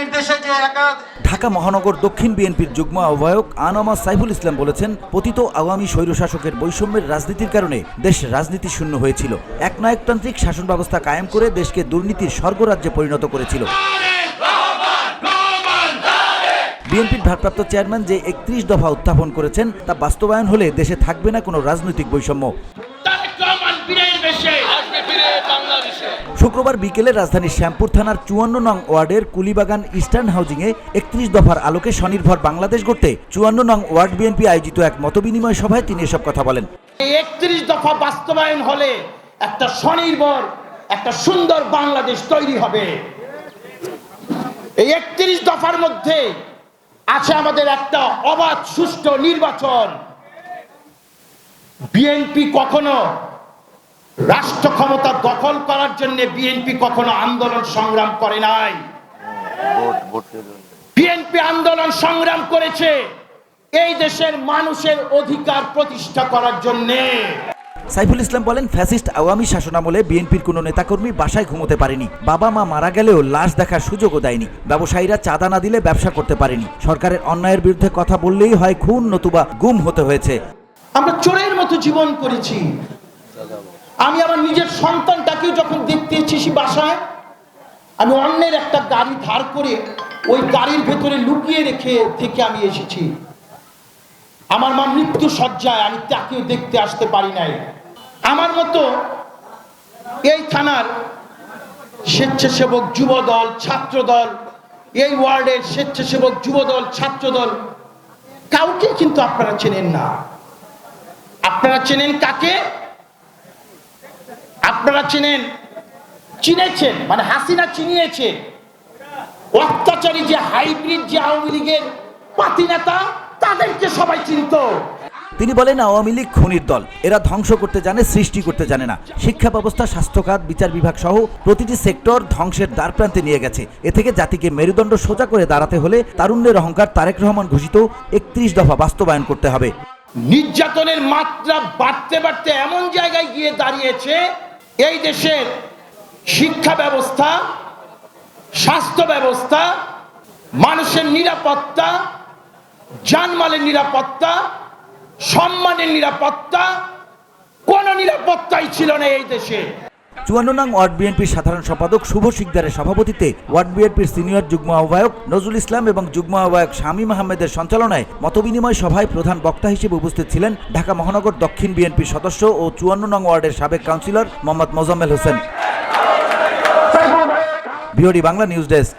নির্দেশে যে ঢাকা মহানগর দক্ষিণ বিএনপির যুগ্ম আহ্বায়ক আনামা সাইফুল ইসলাম বলেছেন, পতিত আওয়ামী স্বৈরশাসকের বৈষম্যের রাজনীতির কারণে দেশ রাজনীতি শূন্য হয়েছিল। একনায়কতান্ত্রিক শাসন ব্যবস্থা কায়েম করে দেশকে দুর্নীতির স্বর্গরাজ্যে পরিণত করেছিল। বিএনপির ভারপ্রাপ্ত চেয়ারম্যান যে ৩১ দফা উত্থাপন করেছেন তা বাস্তবায়ন হলে দেশে থাকবে না কোনো রাজনৈতিক বৈষম্য। শুক্রবার বিকেলে রাজধানীর শ্যামপুর থানার ৫৪ নং ওয়ার্ডের কুলিবাগান ইস্টার্ন হাউজিংয়ে ৩১ দফার আলোকে স্বনির্ভর বাংলাদেশ গড়তে ৫৪ নং ওয়ার্ড বিএনপি আয়োজিত এক মতবিনিময় সভায় তিনি এসব কথা বলেন। ৩১ দফা বাস্তবায়ন হলে একটা স্বনির্ভর, একটা সুন্দর বাংলাদেশ তৈরি হবে। এই ৩১ দফার মধ্যে আছে আমাদের একটা অবাধ সুষ্ঠু নির্বাচন। বিএনপি কখনো রাষ্ট্র ক্ষমতা দখল করার জন্য বিএনপি কখনো আন্দোলন সংগ্রাম করে নাই। বিএনপি আন্দোলন সংগ্রাম করেছে এই দেশের মানুষের অধিকার প্রতিষ্ঠা করার জন্য। সাইফুল ইসলাম বলেন, ফ্যাসিস্ট আওয়ামী শাসনামলে বিএনপির কোনো নেতাকর্মী বাসায় ঘুমোতে পারেনি। বাবা মা মারা গেলেও লাশ দেখার সুযোগও দেয়নি। ব্যবসায়ীরা চাঁদা না দিলে ব্যবসা করতে পারেনি। সরকারের অন্যায়ের বিরুদ্ধে কথা বললেই হয় খুন নতুবা গুম হতে হয়েছে। আমরা চোরের মতো জীবন করেছি। আমি আমার নিজের সন্তানটাকে যখন দেখতে এসেছি বাসায়, আমি অন্যের একটা গাড়ি ধার করে ওই গাড়ির ভেতরে লুকিয়ে রেখে থেকে আমি এসেছি। আমার মা মৃত্যু শয্যায়, আমি তাকেও দেখতে আসতে পারি নাই। আমার মতো এই থানার স্বেচ্ছাসেবক যুবদল, ছাত্রদল, এই ওয়ার্ডের স্বেচ্ছাসেবক যুবদল, ছাত্রদল, কাউকে কিন্তু আপনারা চেনেন না। আপনারা চেনেন কাকে? আপনারা চিনেছেন মানে হাসিনা চিনিয়েছে অত্যাচারী যে হাইব্রিড যে আওয়ামী লীগের পাতি নেতা, তাদেরকে সবাই চিনত। তিনি বলেন, আওয়ামী লীগ খুনির দল। এরা ধ্বংস করতে জানে, সৃষ্টি করতে জানে না। শিক্ষা ব্যবস্থা, স্বাস্থ্য খাত, বিচার বিভাগ সহ প্রতিটি সেক্টর ধ্বংসের দ্বারপ্রান্তে নিয়ে গেছে। এ থেকে জাতিকে মেরুদণ্ড সোজা করে দাঁড়াতে হলে তারুণ্যের অহংকার তারেক রহমান ঘোষিত ৩১ দফা বাস্তবায়ন করতে হবে। নির্যাতনের মাত্রা বাড়তে বাড়তে এমন জায়গায় গিয়ে দাঁড়িয়েছে, এই দেশের শিক্ষা ব্যবস্থা, স্বাস্থ্য ব্যবস্থা, মানুষের নিরাপত্তা, জানমালের নিরাপত্তা, সম্মানের নিরাপত্তা, কোন নিরাপত্তাই ছিল না এই দেশে। ৫৪ নং ওয়ার্ড বিএনপির সাধারণ সম্পাদক শুভ শিকদারের সভাপতিত্বে ওয়ার্ড বিএনপির সিনিয়র যুগ্ম আহ্বায়ক নজরুল ইসলাম এবং যুগ্ম আহ্বায়ক শামীম আহমেদের সঞ্চালনায় মতবিনিময় সভায় প্রধান বক্তা হিসেবে উপস্থিত ছিলেন ঢাকা মহানগর দক্ষিণ বিএনপির সদস্য ও ৫৪ নং ওয়ার্ডের সাবেক councillor Mohammad Mozammel Hossain. BOD Bangla news desk.